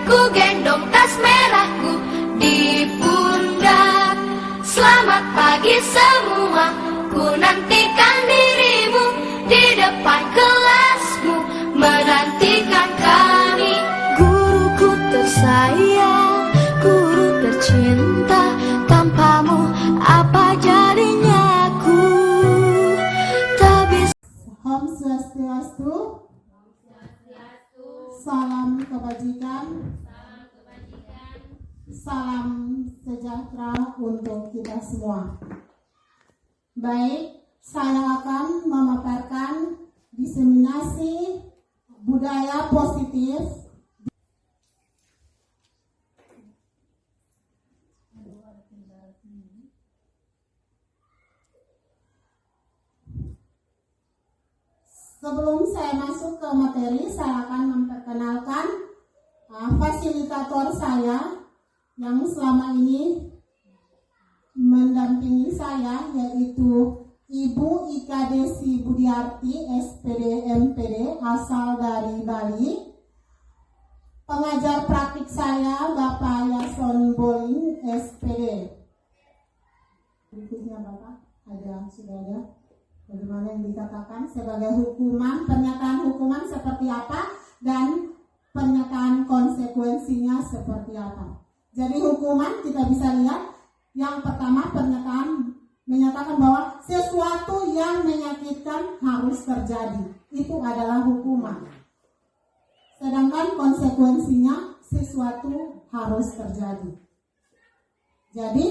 ku gendong tas merahku di pundak. Selamat pagi semua, ku nantikan dirimu di depan kelasmu, menantikan kami. Guruku tersayang, guru tercinta, tanpamu apa jadinya aku? Tak bisa. Om Swastiastu. Salam kebajikan. Salam sejahtera untuk kita semua. Baik, saya akan memaparkan diseminasi budaya positif. Sebelum saya masuk ke materi, saya akan memperkenalkan fasilitator saya yang selama ini mendampingi saya, yaitu Ibu Ika Desi Budiarti, SPD MPD, asal dari Bali. Pengajar praktik saya Bapak Yason Boling, SPD. Berikutnya Bapak, sudah ada. Bagaimana yang dikatakan sebagai hukuman, pernyataan hukuman seperti apa, dan pernyataan konsekuensinya seperti apa. Jadi hukuman kita bisa lihat, yang pertama pernyataan menyatakan bahwa sesuatu yang menyakitkan harus terjadi. Itu adalah hukuman. Sedangkan konsekuensinya sesuatu harus terjadi. Jadi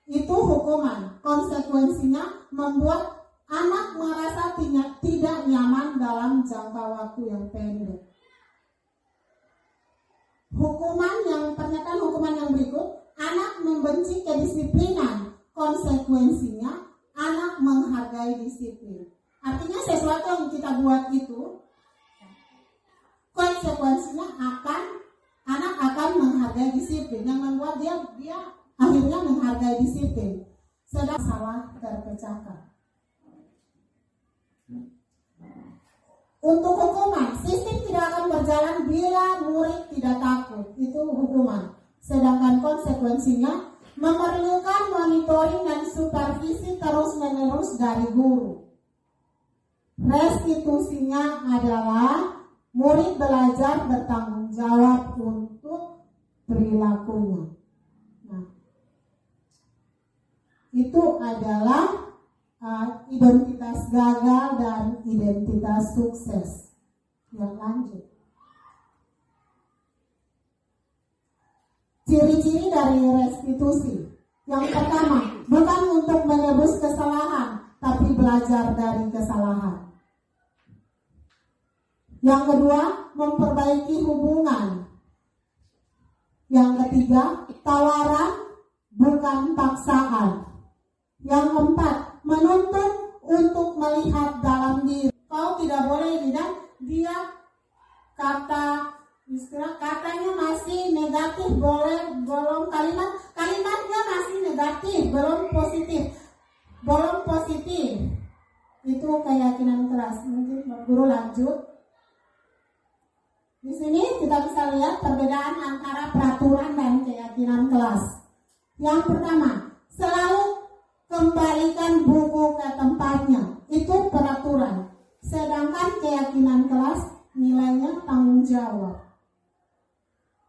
itu hukuman. Konsekuensinya membuat anak merasa tidak nyaman dalam jangka waktu yang pendek. Pernyataan hukuman yang berikut, anak membenci kedisiplinan. Konsekuensinya anak menghargai disiplin. Artinya sesuatu yang kita buat itu, konsekuensinya anak akan menghargai disiplin, yang membuat dia akhirnya menghargai disiplin. Sedang salah terpecahkan. Untuk hukuman, sistem tidak akan berjalan bila murid tidak takut. Itu hukuman. Sedangkan konsekuensinya memerlukan monitoring dan supervisi terus-menerus dari guru. Restitusinya adalah murid belajar bertanggung jawab untuk perilakunya. Nah, itu adalah identitas gagal dan identitas sukses. Yang lanjut. Ciri-ciri dari restitusi. Yang pertama, bukan untuk menebus kesalahan, tapi belajar dari kesalahan. Yang kedua, memperbaiki hubungan. Yang ketiga, tawaran bukan paksaan. Yang keempat, menuntut untuk melihat dalam diri. Kau tidak boleh dia katanya masih negatif, belum kalimatnya masih negatif, belum positif. Itu keyakinan kelas. Mungkin guru lanjut. Di sini kita bisa lihat perbedaan antara peraturan dan keyakinan kelas. Yang pertama, selalu kembalikan buku ke tempatnya. Itu peraturan. Sedangkan keyakinan kelas nilainya tanggung jawab.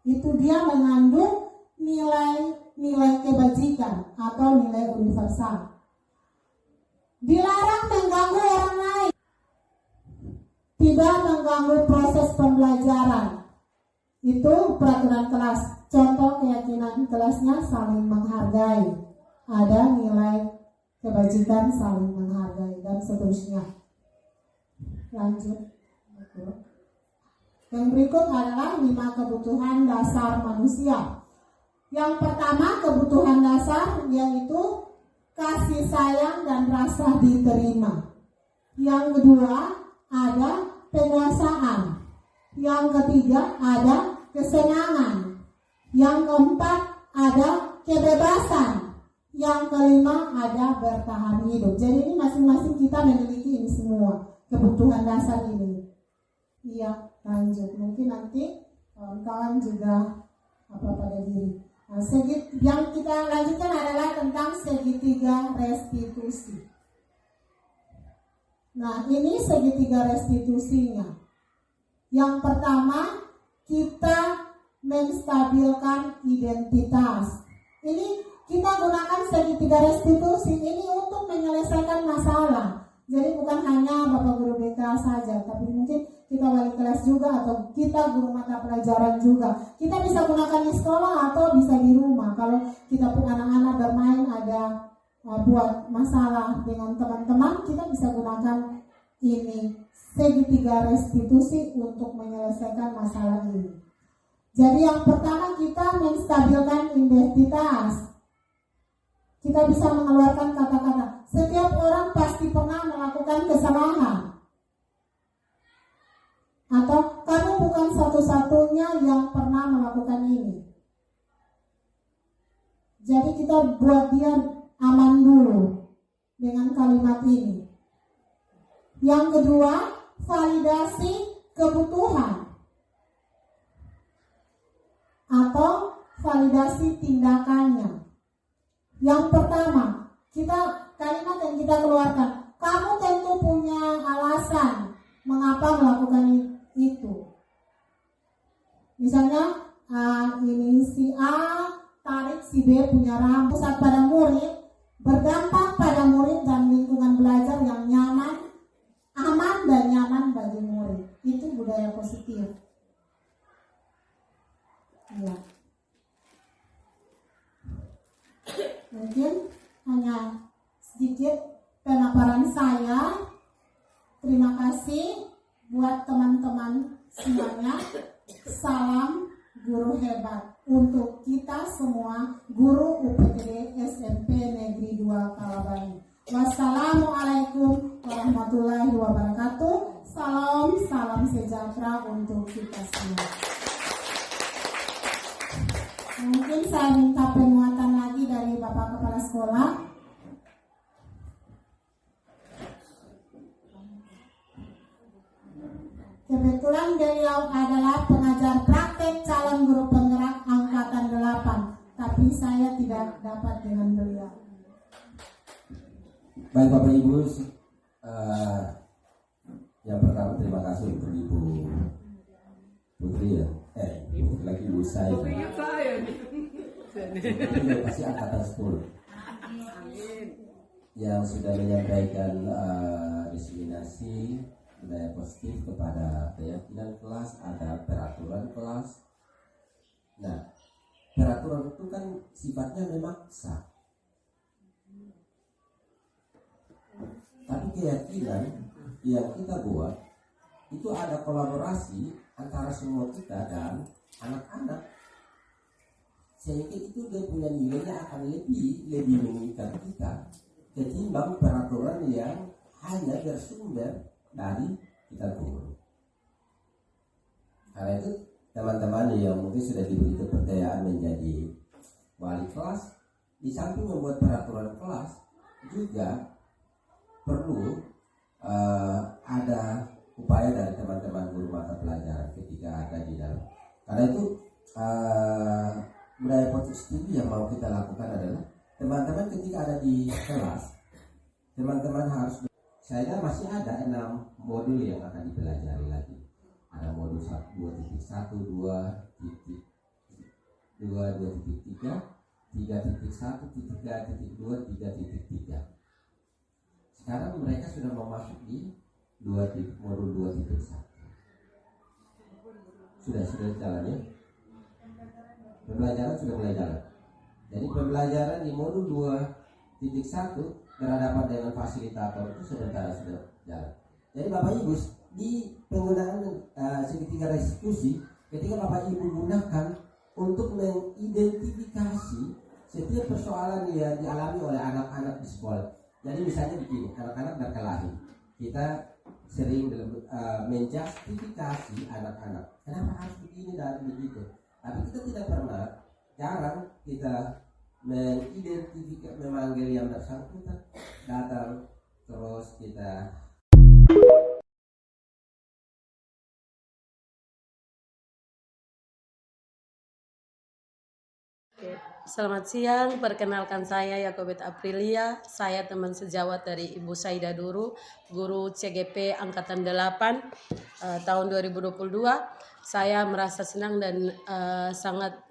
Itu dia mengandung nilai kebajikan atau nilai universal. Dilarang mengganggu orang lain. Tidak mengganggu proses pembelajaran. Itu peraturan kelas. Contoh keyakinan kelasnya saling menghargai. Ada nilai kebajikan saling menghargai dan seterusnya. Lanjut. Yang berikut adalah 5 kebutuhan dasar manusia. Yang pertama kebutuhan dasar yaitu kasih sayang dan rasa diterima. Yang kedua ada penguasaan. Yang ketiga ada kesenangan. Yang keempat ada kebebasan. Yang kelima ada bertahan hidup. Jadi ini masing-masing kita memiliki ini semua kebutuhan dasar ini. Iya, lanjut. Mungkin nanti kawan-kawan juga pada diri. Nah, yang kita lanjutkan adalah tentang segitiga restitusi. Nah, ini segitiga restitusinya. Yang pertama, kita menstabilkan identitas. Ini kita gunakan segitiga restitusi ini untuk menyelesaikan masalah. Jadi bukan hanya Bapak Guru BK saja, tapi mungkin kita wali kelas juga atau kita guru mata pelajaran juga. Kita bisa gunakan di sekolah atau bisa di rumah. Kalau kita pun anak-anak bermain ada buat masalah dengan teman-teman, kita bisa gunakan ini segitiga restitusi untuk menyelesaikan masalah ini. Jadi yang pertama kita menstabilkan identitas. Kita bisa mengeluarkan kata-kata, setiap orang pasti pernah melakukan kesalahan. Atau kamu bukan satu-satunya yang pernah melakukan ini. Jadi kita buat dia aman dulu dengan kalimat ini. Yang kedua, validasi kebutuhan atau validasi tindakannya. Yang pertama, kalimat yang kita keluarkan, kamu tentu punya alasan mengapa melakukan itu. Misalnya, ini si A tarik si B punya rambut. Pusat pada murid, berdampak pada murid dan lingkungan belajar yang nyaman, aman dan nyaman bagi murid. Itu budaya positif. Ya. Mungkin hanya sedikit pemaparan saya. Terima kasih buat teman-teman semuanya. Salam guru hebat untuk kita semua guru UPTD SMP Negeri 2 Kalabani. Wassalamualaikum warahmatullahi wabarakatuh. Salam sejahtera untuk kita semua. Mungkin saya minta penguatan lagi dari Bapak Kepala Sekolah. Kebetulan beliau adalah pengajar praktek calon guru penggerak angkatan 8, tapi saya tidak dapat dengan beliau. Baik Bapak Ibu, yang pertama terima kasih untuk Ibu Putri ya. Lagi Ibu saya. Ini pasti angkatan 10 yang sudah menyampaikan diseminasi budaya positif kepada keyakinan kelas, ada peraturan kelas. Nah, peraturan itu kan sifatnya memaksa, tapi keyakinan yang kita buat itu ada kolaborasi antara semua kita dan anak-anak, sehingga itu dia punya nilainya akan lebih mengikat kita ketimbang peraturan yang hanya bersumber dari kita guru. Karena itu teman-teman yang mungkin sudah diberi kepercayaan menjadi wali kelas, di samping membuat peraturan kelas juga perlu ada upaya dari teman-teman guru mata pelajaran ketika ada di dalam. Karena itu budaya positif yang mau kita lakukan adalah teman-teman ketika ada di kelas, teman-teman harus, saya masih ada 6 modul yang akan dipelajari lagi. Ada modul 2.1, 2.2, 2.3, 3.1, 3.2, 3.3. Sekarang mereka sudah memasuki di modul 2.1. Sudah jalan ya. Pembelajaran sudah mulai jalan. Jadi pembelajaran di modul 2.1 berhadapan dengan fasilitator itu sudah jalan. Jadi Bapak Ibu di penggunaan segitiga restitusi, ketika Bapak Ibu gunakan untuk mengidentifikasi setiap persoalan yang dialami oleh anak-anak di sekolah. Jadi misalnya begini, anak-anak berkelahi, kita sering menjustifikasi anak-anak. Kenapa harus begini dan begitu? Tapi kita tidak pernah, jarang kita mengidentifikasi, memanggil yang bersangkutan, datang terus kita Selamat siang, perkenalkan saya Yakobet Aprilia. Saya teman sejawat dari Ibu Saida Duru, guru CGP Angkatan 8 tahun 2022. Saya merasa senang dan sangat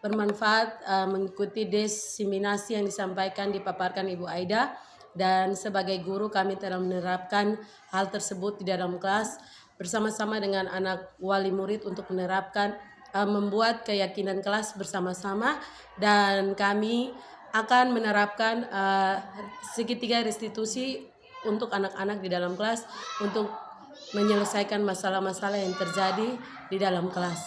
bermanfaat mengikuti diseminasi yang disampaikan, dipaparkan Ibu Aida. Dan sebagai guru kami telah menerapkan hal tersebut di dalam kelas bersama-sama dengan anak wali murid untuk menerapkan membuat keyakinan kelas bersama-sama, dan kami akan menerapkan segitiga restitusi untuk anak-anak di dalam kelas untuk menyelesaikan masalah-masalah yang terjadi di dalam kelas.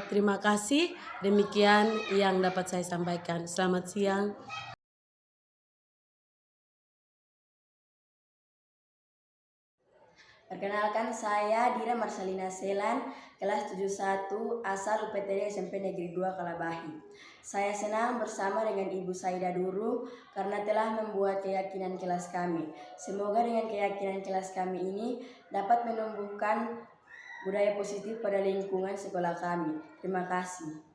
Terima kasih, demikian yang dapat saya sampaikan. Selamat siang. Perkenalkan, saya Dira Marcelina Selan, kelas 71, asal UPTD SMP Negeri 2 Kalabahi. Saya senang bersama dengan Ibu Saida Duru karena telah membuat keyakinan kelas kami. Semoga dengan keyakinan kelas kami ini dapat menumbuhkan budaya positif pada lingkungan sekolah kami. Terima kasih.